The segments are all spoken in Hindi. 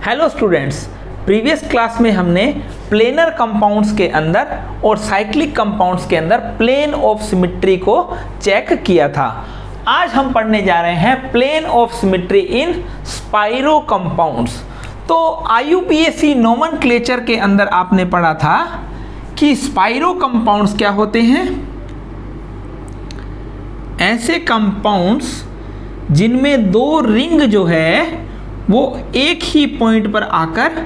हेलो स्टूडेंट्स, प्रीवियस क्लास में हमने प्लेनर कंपाउंड्स के अंदर और साइक्लिक कंपाउंड्स के अंदर प्लेन ऑफ सिमेट्री को चेक किया था। आज हम पढ़ने जा रहे हैं plane of symmetry in spiro compounds. तो IUPAC नोमेनक्लेचर के अंदर आपने पढ़ा था कि स्पाइरो कंपाउंड्स क्या होते हैं। ऐसे कंपाउंड्स जिनमें दो रिंग जो है वो एक ही पॉइंट पर आकर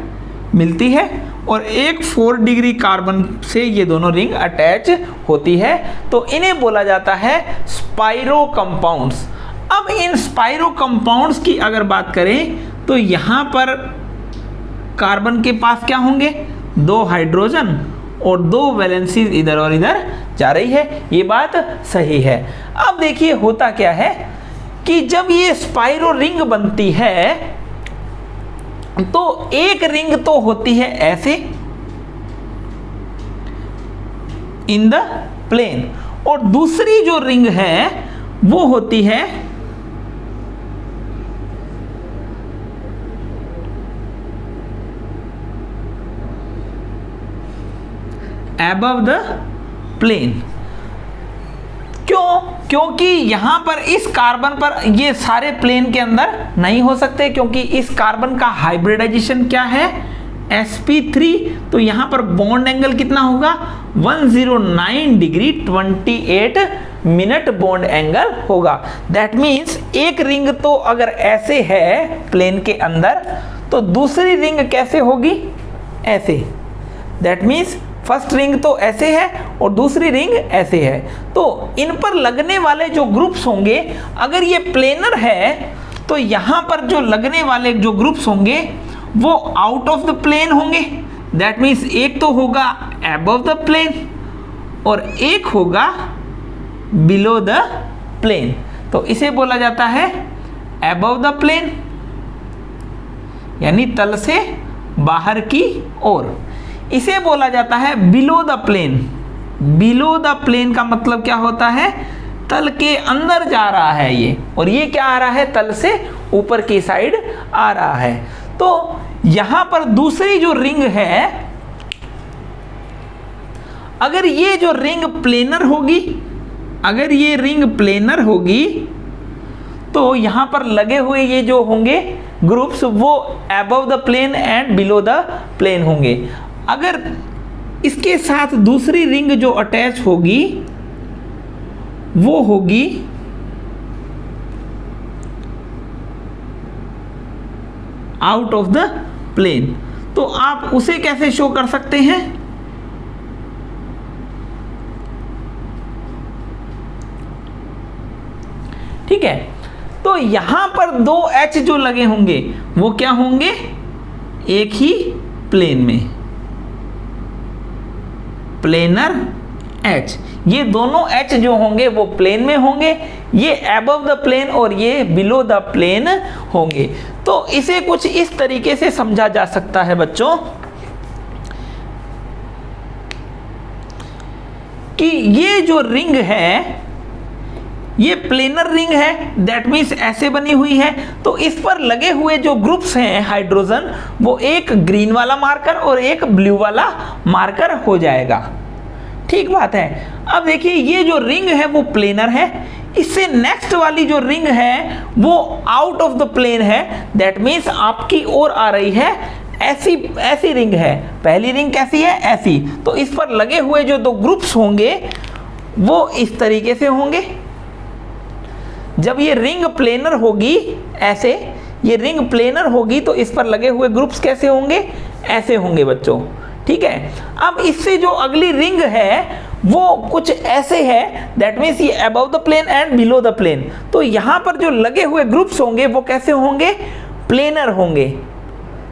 मिलती है और एक 4 डिग्री कार्बन से ये दोनों रिंग अटैच होती है, तो इन्हें बोला जाता है स्पाइरो कंपाउंड्स। अब इन स्पाइरो कंपाउंड्स की अगर बात करें तो यहाँ पर कार्बन के पास क्या होंगे, 2 हाइड्रोजन और 2 वैलेंसीज इधर और इधर जा रही है। ये बात सही है। अब देखिए होता क्या है कि जब ये स्पाइरो रिंग बनती है तो एक रिंग तो होती है ऐसे इन द प्लेन और दूसरी जो रिंग है वो होती है above द प्लेन। क्योंकि यहां पर इस कार्बन पर ये सारे प्लेन के अंदर नहीं हो सकते, क्योंकि इस कार्बन का हाइब्रिडाइजेशन क्या है, sp3। तो यहां पर बॉन्ड एंगल कितना होगा, 109 डिग्री 28 मिनट बॉन्ड एंगल होगा। दैट मीन्स एक रिंग तो अगर ऐसे है प्लेन के अंदर तो दूसरी रिंग कैसे होगी, ऐसे। दैट मीन्स फर्स्ट रिंग तो ऐसे है और दूसरी रिंग ऐसे है। तो इन पर लगने वाले जो ग्रुप्स होंगे, अगर ये प्लेनर है तो यहाँ पर जो लगने वाले जो ग्रुप्स होंगे वो आउट ऑफ द प्लेन होंगे। दैट मीन्स एक तो होगा अबव द प्लेन और एक होगा बिलो द प्लेन। तो इसे बोला जाता है अबव द प्लेन, यानी तल से बाहर की ओर। इसे बोला जाता है below the plane. Below the plane का मतलब क्या होता है, तल के अंदर जा रहा है ये, और ये क्या आ रहा है, तल से ऊपर की साइड आ रहा है। तो यहां पर दूसरी जो रिंग है, अगर ये जो रिंग प्लेनर होगी, अगर ये रिंग प्लेनर होगी तो यहां पर लगे हुए ये जो होंगे ग्रुप्स वो above the plane and below the plane होंगे। अगर इसके साथ दूसरी रिंग जो अटैच होगी वो होगी आउट ऑफ द प्लेन, तो आप उसे कैसे शो कर सकते हैं, ठीक है। तो यहां पर 2 H जो लगे होंगे वो क्या होंगे, एक ही प्लेन में, प्लेनर H। ये दोनों H जो होंगे वो प्लेन में होंगे, ये अबव द प्लेन और ये बिलो द प्लेन होंगे। तो इसे कुछ इस तरीके से समझा जा सकता है बच्चों कि ये जो रिंग है ये प्लेनर रिंग है। दैट मीन्स ऐसे बनी हुई है, तो इस पर लगे हुए जो ग्रुप्स हैं हाइड्रोजन, वो एक ग्रीन वाला मार्कर और एक ब्लू वाला मार्कर हो जाएगा। ठीक बात है। अब देखिए ये जो रिंग है वो प्लेनर है, इससे नेक्स्ट वाली जो रिंग है वो आउट ऑफ द प्लेन है। दैट मीन्स आपकी ओर आ रही है, ऐसी रिंग है। पहली रिंग कैसी है, ऐसी। तो इस पर लगे हुए जो 2 ग्रुप्स होंगे वो इस तरीके से होंगे। जब ये रिंग प्लेनर होगी, ऐसे ये रिंग प्लेनर होगी तो इस पर लगे हुए ग्रुप्स कैसे होंगे, ऐसे होंगे बच्चों, ठीक है। अब इससे जो अगली रिंग है वो कुछ ऐसे है। दैट मीन्स ये above the plane and below the plane. तो यहां पर जो लगे हुए ग्रुप्स होंगे वो कैसे होंगे, प्लेनर होंगे।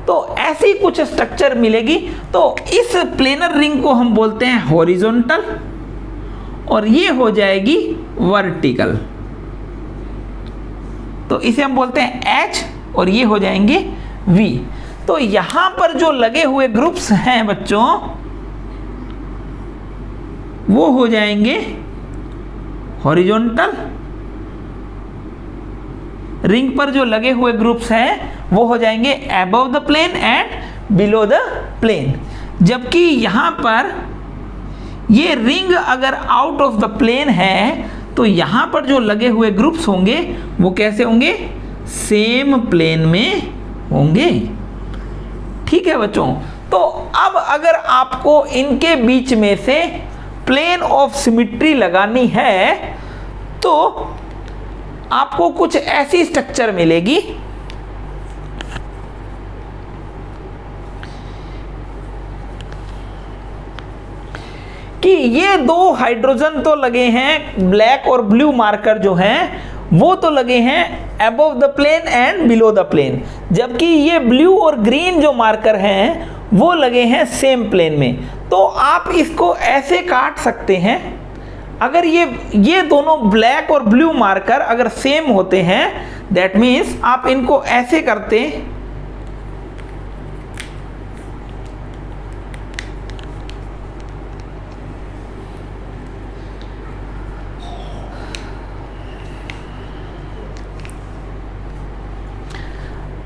तो ऐसी कुछ स्ट्रक्चर मिलेगी। तो इस प्लेनर रिंग को हम बोलते हैं हॉरिजॉन्टल और ये हो जाएगी वर्टिकल। तो इसे हम बोलते हैं H और ये हो जाएंगे V। तो यहां पर जो लगे हुए ग्रुप्स हैं बच्चों वो हो जाएंगे हॉरिजॉन्टल रिंग पर जो लगे हुए ग्रुप्स हैं वो हो जाएंगे above the plane and below the plane, जबकि यहां पर ये रिंग अगर आउट ऑफ द प्लेन है तो यहां पर जो लगे हुए ग्रुप्स होंगे वो कैसे होंगे, सेम प्लेन में होंगे। ठीक है बच्चों, तो अब अगर आपको इनके बीच में से प्लेन ऑफ सिमेट्री लगानी है तो आपको कुछ ऐसी स्ट्रक्चर मिलेगी कि ये दो हाइड्रोजन तो लगे हैं, ब्लैक और ब्लू मार्कर जो हैं वो तो लगे हैं above the plane and below the plane, जबकि ये ब्लू और ग्रीन जो मार्कर हैं वो लगे हैं सेम प्लेन में। तो आप इसको ऐसे काट सकते हैं, अगर ये दोनों ब्लैक और ब्लू मार्कर अगर सेम होते हैं दैट मीन्स आप इनको ऐसे करते,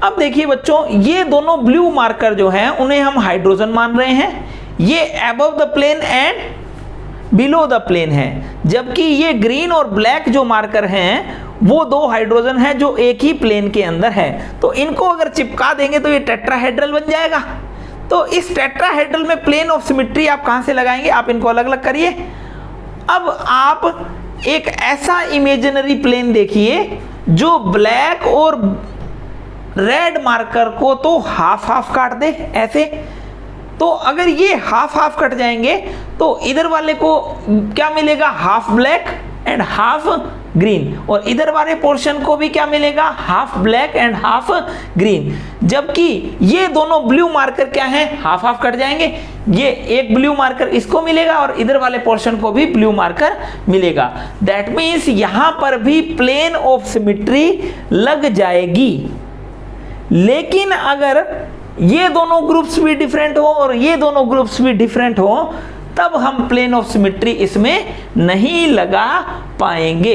अब देखिए बच्चों ये दोनों ब्लू मार्कर जो हैं उन्हें हम हाइड्रोजन मान रहे हैं, ये above the plane and below the plane है, जबकि ये ग्रीन और ब्लैक जो मार्कर हैं वो दो हाइड्रोजन हैं जो एक ही प्लेन के अंदर है। तो इनको अगर चिपका देंगे तो ये टेट्राहेड्रल बन जाएगा। तो इस टेट्राहेड्रल में प्लेन ऑफ सिमेट्री आप कहां से लगाएंगे, आप इनको अलग अलग करिए। अब आप एक ऐसा इमेजिनरी प्लेन देखिए जो ब्लैक और रेड मार्कर को तो हाफ हाफ काट दे ऐसे, तो अगर ये हाफ हाफ कट जाएंगे तो इधर वाले को क्या मिलेगा, half black and half green, और इधर वाले पोर्शन को भी क्या मिलेगा, half black and half green, जबकि ये दोनों ब्लू मार्कर क्या हैं, हाफ हाफ कट जाएंगे। ये एक ब्लू मार्कर इसको मिलेगा और इधर वाले पोर्शन को भी ब्लू मार्कर मिलेगा। दैट मीन्स यहां पर भी प्लेन ऑफ सिमेट्री लग जाएगी। लेकिन अगर ये दोनों ग्रुप्स भी डिफरेंट हो और ये दोनों ग्रुप्स भी डिफरेंट हो तब हम प्लेन ऑफ सिमेट्री इसमें नहीं लगा पाएंगे।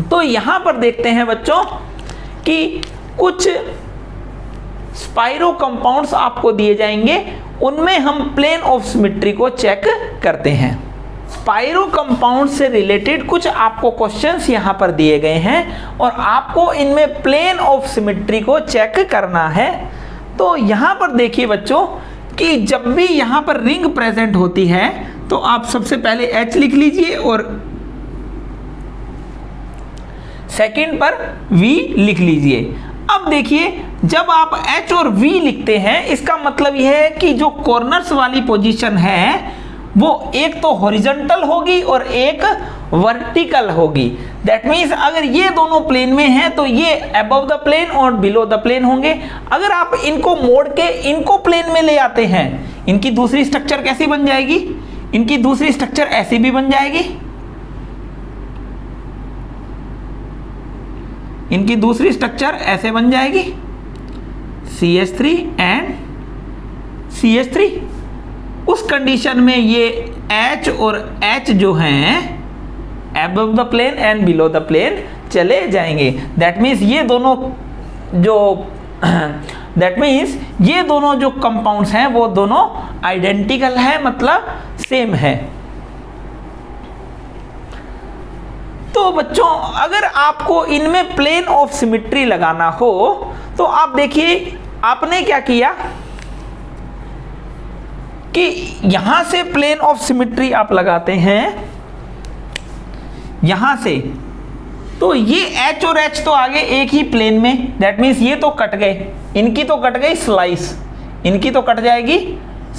तो यहां पर देखते हैं बच्चों कि कुछ स्पाइरो कंपाउंड्स आपको दिए जाएंगे, उनमें हम प्लेन ऑफ सिमेट्री को चेक करते हैं। स्पाइरो कंपाउंड से रिलेटेड कुछ आपको क्वेश्चंस यहां पर दिए गए हैं और आपको इनमें प्लेन ऑफ सिमेट्री को चेक करना है। तो यहां पर देखिए बच्चों कि जब भी यहां पर रिंग प्रेजेंट होती है तो आप सबसे पहले H लिख लीजिए और सेकंड पर V लिख लीजिए। अब देखिए जब आप H और V लिखते हैं इसका मतलब यह है कि जो कॉर्नर्स वाली पोजीशन है वो एक तो हॉरिजॉन्टल होगी और एक वर्टिकल होगी। दैट मीन्स अगर ये दोनों प्लेन में हैं तो ये अबव द प्लेन और बिलो द प्लेन होंगे। अगर आप इनको मोड़ के इनको प्लेन में ले आते हैं, इनकी दूसरी स्ट्रक्चर कैसी बन जाएगी, इनकी दूसरी स्ट्रक्चर ऐसी भी बन जाएगी, इनकी दूसरी स्ट्रक्चर ऐसे बन जाएगी CH3 एंड CH3। उस कंडीशन में ये H और H जो हैं above the plane and below the plane चले जाएंगे। दैट मीन्स ये दोनों जो कंपाउंड्स हैं वो दोनों आइडेंटिकल है, मतलब सेम है। तो बच्चों अगर आपको इनमें प्लेन ऑफ सिमेट्री लगाना हो तो आप देखिए आपने क्या किया कि यहां से प्लेन ऑफ सिमेट्री आप लगाते हैं यहां से, तो ये H और H तो आगे एक ही प्लेन में, दैट मीन्स ये तो कट गए, इनकी तो कट गई स्लाइस, इनकी तो कट जाएगी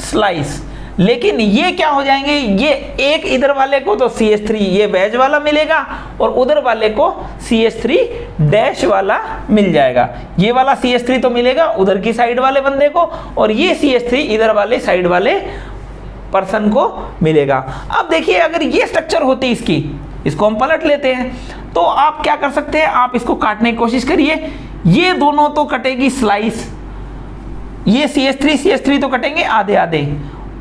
स्लाइस, लेकिन ये क्या हो जाएंगे, ये एक इधर वाले को तो CH3 ये वेज वाला मिलेगा और उधर वाले को CH3 डैश वाला मिल जाएगा। ये वाला CH3 तो मिलेगा उधर की साइड वाले बंदे को और ये CH3 इधर वाले साइड वाले पर्सन को मिलेगा। अब देखिए अगर ये स्ट्रक्चर होती इसकी, इसको हम पलट लेते हैं, तो आप क्या कर सकते हैं, आप इसको काटने की कोशिश करिए। ये दोनों तो कटेगी स्लाइस, ये CH3 तो कटेंगे आधे आधे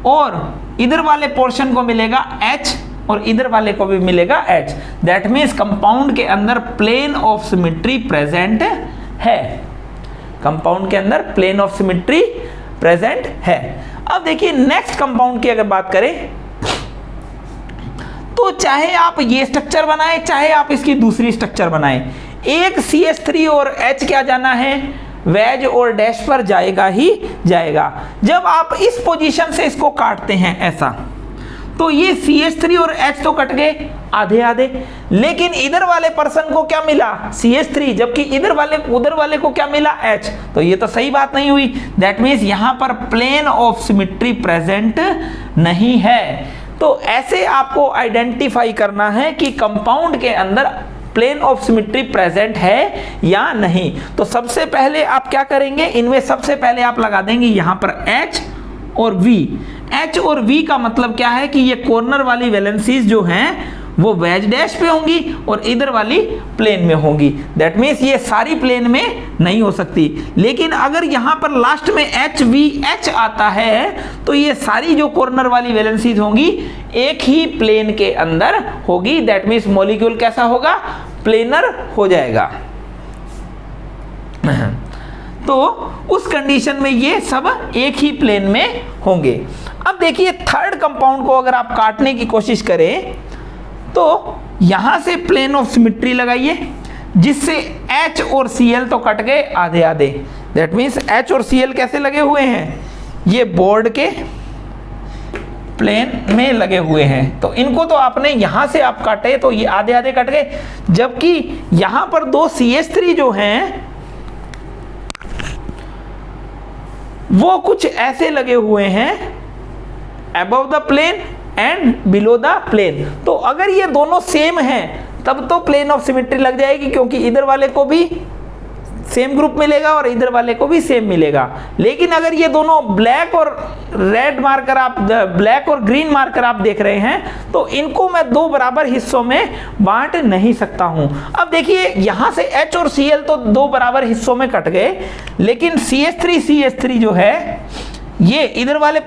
और इधर वाले पोर्शन को मिलेगा H और इधर वाले को भी मिलेगा H। दैट मीन्स कंपाउंड के अंदर प्लेन ऑफ सिमेट्री प्रेजेंट है, कंपाउंड के अंदर प्लेन ऑफ सिमेट्री प्रेजेंट है। अब देखिए नेक्स्ट कंपाउंड की अगर बात करें तो चाहे आप ये स्ट्रक्चर बनाएं चाहे आप इसकी दूसरी स्ट्रक्चर बनाएं, एक CH3 और H क्या जाना है, वेज और डैश पर जाएगा ही जाएगा। जब आप इस पोजीशन से इसको काटते हैं ऐसा, तो ये CH3 और H तो कट गए आधे आधे, लेकिन इधर वाले पर्सन को क्या मिला CH3, जबकि उधर वाले को क्या मिला H, तो ये तो सही बात नहीं हुई। दैट मीन्स यहां पर प्लेन ऑफ सिमेट्री प्रेजेंट नहीं है। तो ऐसे आपको आइडेंटिफाई करना है कि कंपाउंड के अंदर प्लेन ऑफ सिमेट्री प्रेजेंट है या नहीं। तो सबसे पहले आप क्या करेंगे, इनमें सबसे पहले आप लगा देंगे यहां पर H और V। H और V का मतलब क्या है कि ये कॉर्नर वाली वैलेंसीज जो हैं वो वेज डैश पे होंगी और इधर वाली प्लेन में होंगी। दैट मीन्स ये सारी प्लेन में नहीं हो सकती, लेकिन अगर यहां पर लास्ट में HVH आता है तो ये सारी जो कॉर्नर वाली वैलेंसीज होंगी एक ही प्लेन के अंदर होगी। दैट मीन्स मॉलिक्यूल कैसा होगा, प्लेनर हो जाएगा। तो उस कंडीशन में ये सब एक ही प्लेन में होंगे। अब देखिए थर्ड कंपाउंड को अगर आप काटने की कोशिश करें तो यहां से प्लेन ऑफ सिमेट्री लगाइए, जिससे H और Cl तो कट गए आधे आधे। दैट मीन्स H और Cl कैसे लगे हुए हैं, ये बोर्ड के प्लेन में लगे हुए हैं। तो इनको तो आपने यहां से आप काटे तो ये आधे आधे कट गए, जबकि यहां पर दो CH3 जो हैं वो कुछ ऐसे लगे हुए हैं, above the plane and below the plane. तो अगर ये दोनों सेम हैं तब तो प्लेन ऑफ सिमेट्री लग जाएगी, क्योंकि इधर वाले को भी सेम ग्रुप मिलेगा और इधर वाले को भी सेम मिलेगा। लेकिन अगर ये दोनों ब्लैक और रेड मार्कर आप, ब्लैक और ग्रीन मार्कर आप देख रहे हैं, तो इनको मैं दो बराबर हिस्सों में बांट नहीं सकता हूं। अब देखिए यहां से H और Cl तो दो बराबर हिस्सों में कट गए, लेकिन CH3 जो है ये इधर वाले,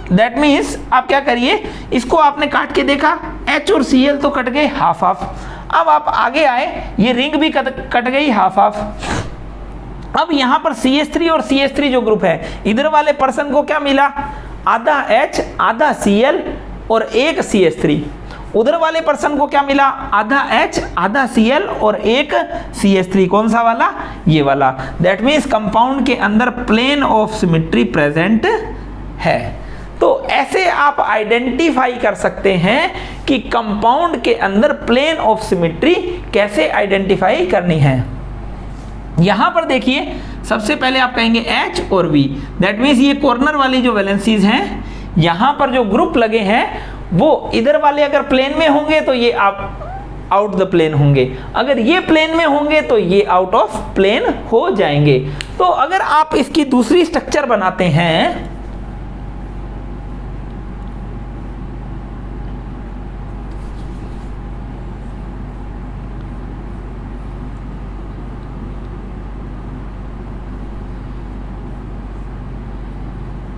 दैट मीन्स आप क्या करिए, इसको आपने काट के देखा H और Cl तो कट गए हाफ हाफ। अब आप आगे आए, ये रिंग भी कट गई हाफ हाफ। अब यहां पर CH3 और CH3 जो ग्रुप है, इधर वाले पर्सन को क्या मिला, आधा H आधा Cl और एक CH3। उधर वाले पर्सन को क्या मिला, आधा H आधा Cl और एक CH3। कौन सा वाला, ये वाला। दैट मीन्स कंपाउंड के अंदर प्लेन ऑफ सिमेट्री प्रेजेंट है। तो ऐसे आप आइडेंटिफाई कर सकते हैं कि कंपाउंड के अंदर प्लेन ऑफ सिमेट्री कैसे आइडेंटिफाई करनी है। यहां पर देखिए सबसे पहले आप कहेंगे H और V। दैट मीन्स ये कॉर्नर वाली जो वैलेंसीज हैं, यहां पर जो ग्रुप लगे हैं वो इधर वाले अगर प्लेन में होंगे तो ये आप आउट द प्लेन होंगे, अगर ये प्लेन में होंगे तो ये आउट ऑफ प्लेन हो जाएंगे। तो अगर आप इसकी दूसरी स्ट्रक्चर बनाते हैं,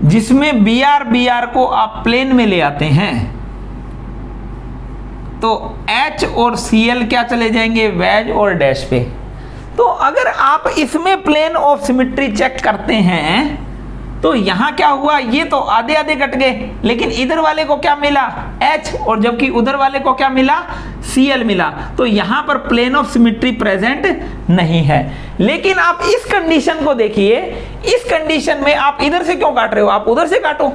जिसमें BR को आप प्लेन में ले आते हैं, तो H और Cl क्या चले जाएंगे, वेज और डैश पे। तो अगर आप इसमें प्लेन ऑफ सिमेट्री चेक करते हैं तो यहां क्या हुआ, ये तो आधे आधे कट गए, लेकिन इधर वाले को क्या मिला, H, और जबकि उधर वाले को क्या मिला, Cl मिला। तो यहां पर प्लेन ऑफ सिमेट्री प्रेजेंट नहीं है। लेकिन आप इस कंडीशन को देखिए, इस कंडीशन में आप इधर से क्यों काट रहे हो, आप उधर से काटो।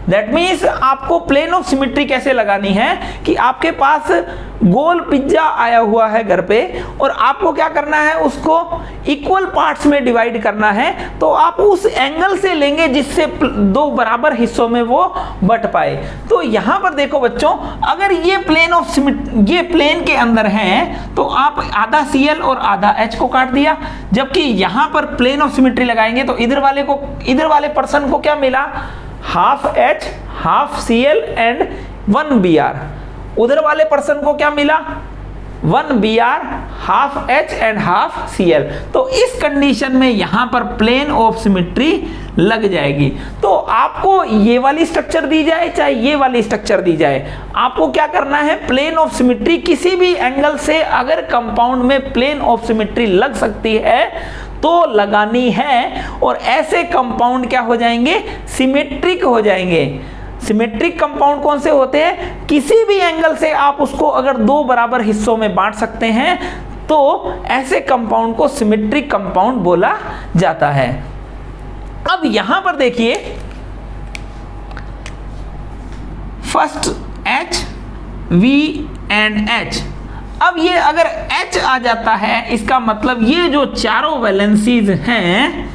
दैट मीन्स आपको प्लेन ऑफ सिमेट्री कैसे लगानी है कि आपके पास गोल पिज्जा आया हुआ है घर पे और आपको क्या करना है, उसको इक्वल पार्ट्स में डिवाइड करना है। तो आप उस एंगल से लेंगे जिससे दो बराबर हिस्सों में वो बट पाए। तो यहां पर देखो बच्चों, अगर ये प्लेन ऑफ सिमेट्री, ये प्लेन के अंदर है, तो आप आधा Cl और आधा H को काट दिया। जबकि यहां पर प्लेन ऑफ सिमेट्री लगाएंगे तो इधर वाले पर्सन को क्या मिला, half H half Cl and 1 Br। उधर वाले पर्सन को क्या मिला, 1 Br, half H and half Cl। तो इस कंडीशन में यहां पर प्लेन ऑफ सिमेट्री लग जाएगी। तो आपको ये वाली स्ट्रक्चर दी जाए चाहे ये वाली स्ट्रक्चर दी जाए, आपको क्या करना है, प्लेन ऑफ सिमेट्री किसी भी एंगल से अगर कंपाउंड में प्लेन ऑफ सिमेट्री लग सकती है तो लगानी है, और ऐसे कंपाउंड क्या हो जाएंगे, सिमेट्रिक हो जाएंगे। सिमेट्रिक कंपाउंड कौन से होते हैं, किसी भी एंगल से आप उसको अगर दो बराबर हिस्सों में बांट सकते हैं तो ऐसे कंपाउंड को सिमेट्रिक कंपाउंड बोला जाता है। अब यहां पर देखिए, first H, V and H। अब ये अगर H आ जाता है, इसका मतलब ये जो चारों वैलेंसीज हैं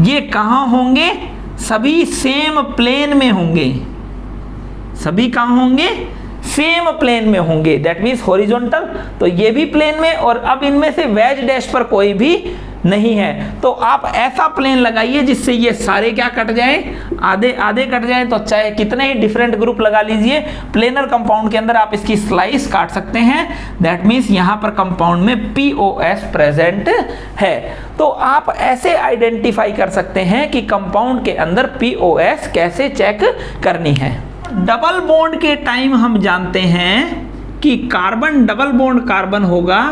ये कहां होंगे, सभी सेम प्लेन में होंगे। सभी कहां होंगे, सेम प्लेन में होंगे, दैट मीन्स हॉरिजॉन्टल। तो ये भी प्लेन में, और अब इनमें से वेज डैश पर कोई भी नहीं है। तो आप ऐसा प्लेन लगाइए जिससे ये सारे क्या कट जाएं, आधे आधे कट जाएं। तो चाहे कितने ही डिफरेंट ग्रुप लगा लीजिए, प्लेनर कंपाउंड के अंदर आप इसकी स्लाइस काट सकते हैं। दैट मीन्स यहां पर कंपाउंड में POS प्रेजेंट है। तो आप ऐसे आइडेंटिफाई कर सकते हैं कि कंपाउंड के अंदर POS कैसे चेक करनी है। डबल बॉन्ड के टाइम हम जानते हैं कि कार्बन डबल बॉन्ड कार्बन होगा,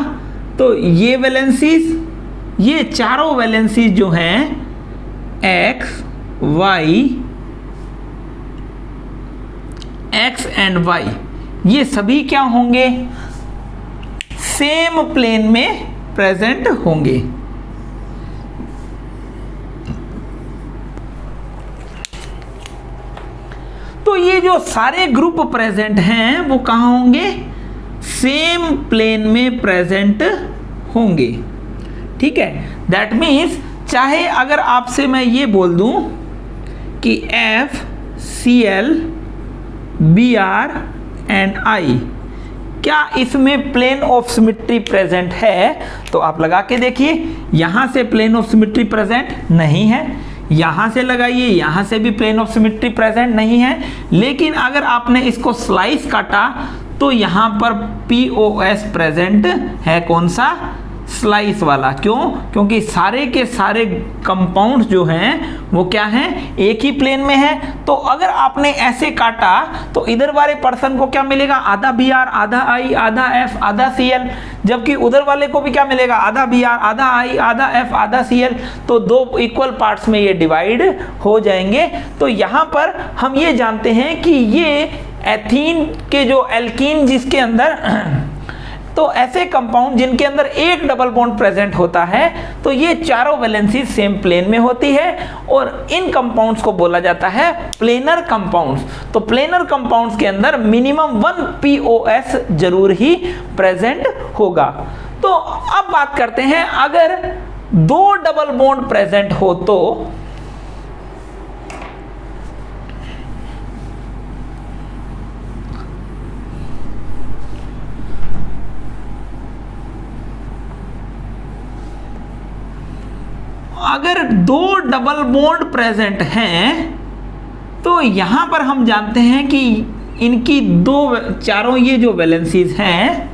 तो ये वैलेंसीज, ये चारों वैलेंसीज जो हैं X, एंड Y, ये सभी क्या होंगे, सेम प्लेन में प्रेजेंट होंगे। तो ये जो सारे ग्रुप प्रेजेंट हैं वो कहां होंगे, सेम प्लेन में प्रेजेंट होंगे। ठीक है, दैट मीन्स चाहे अगर आपसे मैं ये बोल दूं कि FCl, Br एंड I, क्या इसमें प्लेन ऑफ सिमेट्री प्रेजेंट है, तो आप लगा के देखिए, यहां से प्लेन ऑफ सिमेट्री प्रेजेंट नहीं है, यहां से लगाइए, यहां से भी प्लेन ऑफ सिमेट्री प्रेजेंट नहीं है। लेकिन अगर आपने इसको स्लाइस काटा तो यहां पर POS प्रेजेंट है, कौन सा, स्लाइस वाला। क्यों, क्योंकि सारे के सारे कंपाउंड्स जो हैं वो क्या हैं, एक ही प्लेन में है। तो अगर आपने ऐसे काटा तो इधर वाले पर्सन को क्या मिलेगा, आधा Br, आधा I, आधा F, आधा Cl, जबकि उधर वाले को भी क्या मिलेगा, आधा Br, आधा I, आधा F, आधा Cl। तो दो इक्वल पार्ट्स में ये डिवाइड हो जाएंगे। तो यहां पर हम ये जानते हैं कि ये एथीन के जो एल्कीन जिसके अंदर तो ऐसे कंपाउंड जिनके अंदर एक डबल बॉन्ड प्रेजेंट होता है, तो ये चारों वैलेंसी सेम प्लेन में होती है, और इन कंपाउंड्स को बोला जाता है प्लेनर कंपाउंड्स। तो प्लेनर कंपाउंड्स के अंदर मिनिमम 1 POS जरूर ही प्रेजेंट होगा। तो अब बात करते हैं, अगर दो डबल बॉन्ड प्रेजेंट हो तो अगर दो डबल बॉन्ड प्रेजेंट हैं तो यहां पर हम जानते हैं कि इनकी चारों ये जो वैलेंसीज हैं,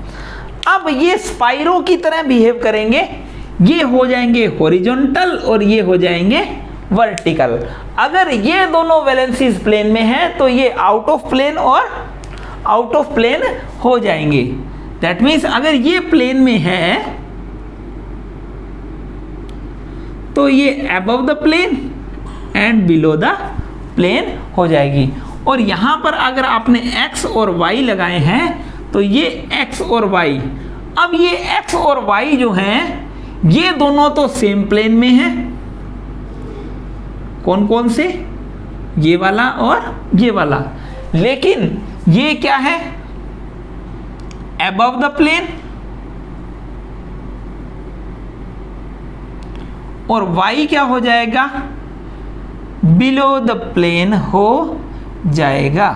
अब ये स्पाइरो की तरह बिहेव करेंगे। ये हो जाएंगे हॉरिजॉन्टल और ये हो जाएंगे वर्टिकल। अगर ये दोनों वैलेंसीज प्लेन में हैं तो ये आउट ऑफ प्लेन और आउट ऑफ प्लेन हो जाएंगे। दैट मीन्स अगर ये प्लेन में है तो ये above the plane and below the plane हो जाएगी। और यहां पर अगर आपने X और Y लगाए हैं तो ये X और Y, अब ये X और Y जो हैं ये दोनों तो सेम प्लेन में हैं। कौन कौन से, ये वाला और ये वाला। लेकिन ये क्या है, अबव द प्लेन, और Y क्या हो जाएगा, बिलो द प्लेन हो जाएगा।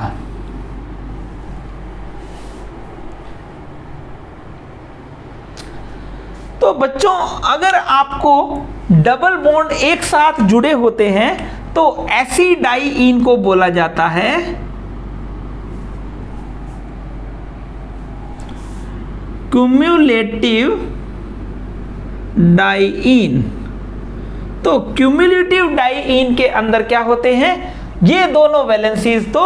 तो बच्चों, अगर आपको डबल बॉन्ड एक साथ जुड़े होते हैं तो एसिडाइईन को बोला जाता है, क्यूम्युलेटिव डाइईन। तो क्यूम्युलेटिव डाइईन के अंदर क्या होते हैं, ये दोनों वैलेंसीज तो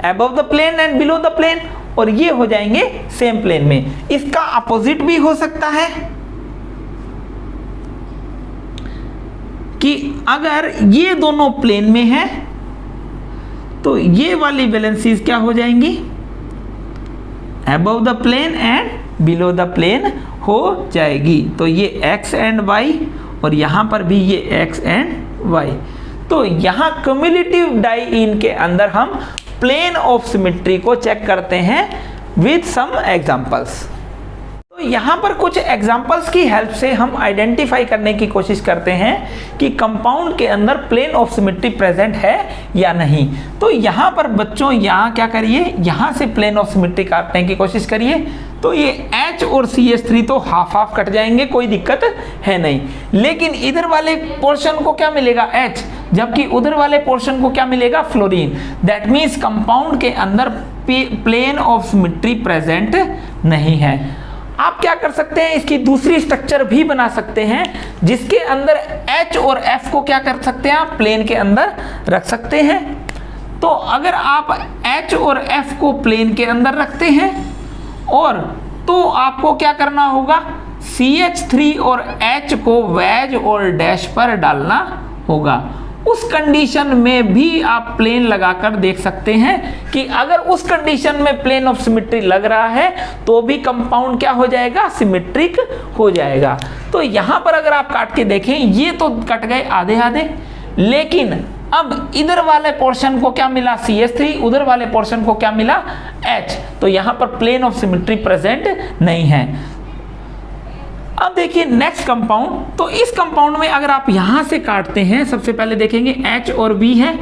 above the plane and below the plane, और ये हो जाएंगे सेम प्लेन में। इसका अपोजिट भी हो सकता है कि अगर ये दोनों प्लेन में है तो ये वाली वैलेंसीज क्या हो जाएंगी, above the plane and below the plane हो जाएगी। तो ये x एंड y और यहां पर भी ये x एंड y। तो यहां क्यूम्युलेटिव डाइईन के अंदर हम प्लेन ऑफ सिमेट्री को चेक करते हैं विद सम एग्जांपल्स। तो यहाँ पर कुछ एग्जांपल्स की हेल्प से हम आइडेंटिफाई करने की कोशिश करते हैं कि कंपाउंड के अंदर प्लेन ऑफ सिमेट्री प्रेजेंट है या नहीं। तो यहाँ पर बच्चों यहाँ क्या करिए, यहाँ से प्लेन ऑफ सिमेट्री काटने की कोशिश करिए। तो ये H और CH3 तो हाफ हाफ कट जाएंगे, कोई दिक्कत है नहीं। लेकिन इधर वाले पोर्शन को क्या मिलेगा, H, जबकि उधर वाले पोर्शन को क्या मिलेगा, फ्लोरीन। दैट मीन्स कंपाउंड के अंदर प्लेन ऑफ सिमेट्री प्रेजेंट नहीं है। आप क्या कर सकते हैं, इसकी दूसरी स्ट्रक्चर भी बना सकते हैं जिसके अंदर H और F को क्या कर सकते हैं, आप प्लेन के अंदर रख सकते हैं। तो अगर आप H और F को प्लेन के अंदर रखते हैं और तो आपको क्या करना होगा, CH3 और H को वेज और डैश पर डालना होगा। उस कंडीशन में भी आप प्लेन लगाकर देख सकते हैं कि अगर उस कंडीशन में प्लेन ऑफ सिमेट्री लग रहा है तो भी कंपाउंड क्या हो जाएगा, सिमेट्रिक हो जाएगा। तो यहां पर अगर आप काट के देखें, ये तो कट गए आधे आधे, लेकिन अब इधर वाले पोर्शन को क्या मिला, CH3, उधर वाले पोर्शन को क्या मिला, H। तो यहां पर प्लेन ऑफ सिमेट्री प्रेजेंट नहीं है। अब देखिए नेक्स्ट कंपाउंड। तो इस कंपाउंड में अगर आप यहां से काटते हैं, सबसे पहले देखेंगे H और B है।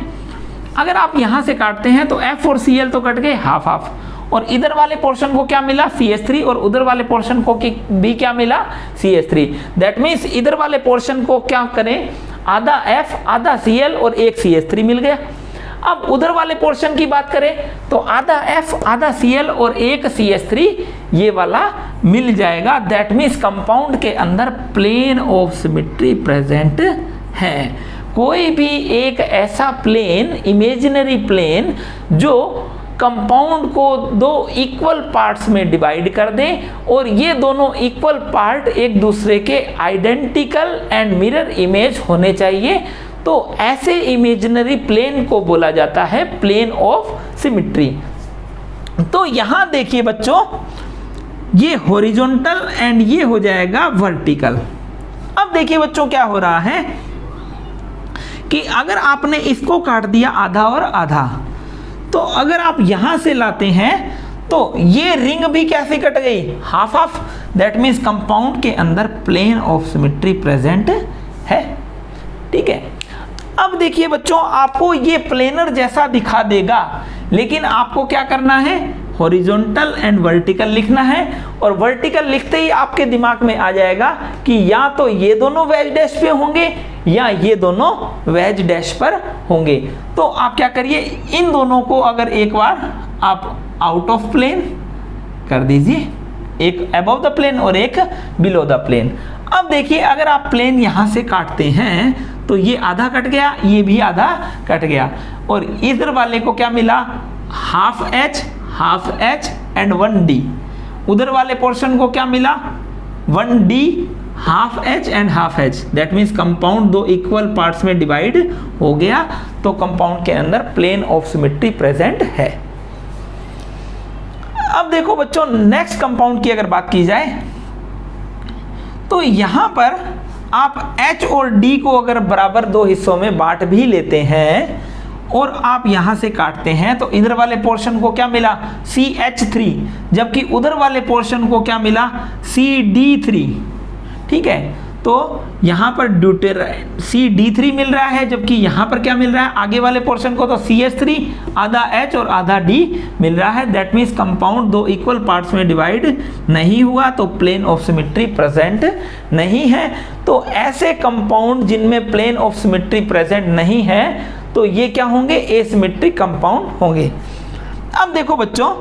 अगर आप यहां से काटते हैं तो F और Cl तो कट गए हाफ हाफ, और इधर वाले पोर्शन को क्या मिला, CH3, और उधर वाले पोर्शन को भी क्या मिला, CH3। दैट मीन्स इधर वाले पोर्शन को क्या करें, आधा F आधा Cl और एक CH3 मिल गया। अब उधर वाले पोर्शन की बात करें तो आधा F आधा Cl और एक CH3 ये वाला मिल जाएगा। दैट मीन्स कंपाउंड के अंदर प्लेन ऑफ सिमेट्री प्रेजेंट है। कोई भी एक ऐसा प्लेन, इमेजिनरी प्लेन, जो कंपाउंड को दो इक्वल पार्ट्स में डिवाइड कर दे और ये दोनों इक्वल पार्ट एक दूसरे के आइडेंटिकल एंड मिरर इमेज होने चाहिए, तो ऐसे इमेजिनरी प्लेन को बोला जाता है प्लेन ऑफ सिमेट्री। तो यहां देखिए बच्चों, ये हॉरिजॉन्टल एंड ये हो जाएगा वर्टिकल। अब देखिए बच्चों क्या हो रहा है कि अगर आपने इसको काट दिया आधा और आधा, तो अगर आप यहां से लाते हैं तो ये रिंग भी कैसे कट गई, half half. That means compound के अंदर प्लेन ऑफ सिमेट्री प्रेजेंट है। ठीक है। अब देखिए बच्चों, आपको ये प्लेनर जैसा दिखा देगा, लेकिन आपको क्या करना है, हॉरिजॉन्टल एंड वर्टिकल लिखना है। और वर्टिकल लिखते ही आपके दिमाग में आ जाएगा कि या तो ये दोनों वेज डैश पे होंगे या ये दोनों वेज डैश पर होंगे। तो आप क्या करिए, इन दोनों को अगर एक बार आप आउट ऑफ प्लेन कर दीजिए, एक अबव द प्लेन और एक बिलो द प्लेन। अब देखिए अगर आप प्लेन यहां से काटते हैं तो ये आधा कट गया, ये भी आधा कट गया, और इधर वाले को क्या मिला, हाफ H एंड 1D। उधर वाले पोर्शन को क्या मिला, 1D, half H and half H। That means compound दो इक्वल पार्ट्स में डिवाइड हो गया, तो कंपाउंड के अंदर प्लेन ऑफ सिमेट्री प्रेजेंट है। अब देखो बच्चों, नेक्स्ट कंपाउंड की अगर बात की जाए तो यहां पर आप H और D को अगर बराबर दो हिस्सों में बांट भी लेते हैं और आप यहां से काटते हैं, तो इधर वाले पोर्शन को क्या मिला, CH3, जबकि उधर वाले पोर्शन को क्या मिला, CD3। ठीक है। तो यहां पर CD3 मिल रहा है, जबकि यहां पर क्या मिल रहा है, आगे वाले पोर्शन को तो CH3, आधा H और आधा D मिल रहा है। दैट मीन्स कंपाउंड दो इक्वल पार्ट्स में डिवाइड नहीं हुआ, तो प्लेन ऑफ सिमेट्री प्रेजेंट नहीं है। तो ऐसे कंपाउंड जिनमें प्लेन ऑफ सिमेट्री प्रेजेंट नहीं है, तो ये क्या होंगे, एसिमेट्रिक कंपाउंड होंगे। अब देखो बच्चों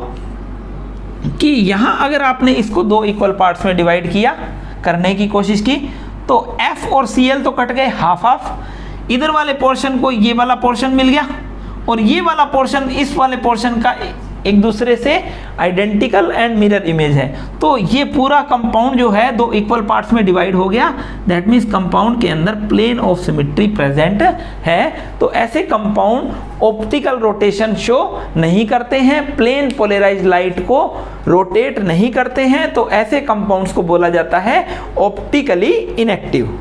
कि यहाँ अगर आपने इसको दो इक्वल पार्ट्स में डिवाइड किया, करने की कोशिश की, तो F और Cl तो कट गए हाफ हाफ, इधर वाले पोर्शन को ये वाला पोर्शन मिल गया और ये वाला पोर्शन इस वाले पोर्शन का एक दूसरे से आइडेंटिकल एंड मिरर इमेज है। तो ये पूरा कंपाउंड जो है दो इक्वल पार्ट्स में डिवाइड हो गया। दैट मीन्स कंपाउंड के अंदर प्लेन ऑफ सिमेट्री प्रेजेंट है। तो ऐसे कंपाउंड ऑप्टिकल रोटेशन शो नहीं करते हैं, प्लेन पोलराइज्ड लाइट को रोटेट नहीं करते हैं, तो ऐसे कंपाउंड्स को बोला जाता है ऑप्टिकली इनएक्टिव।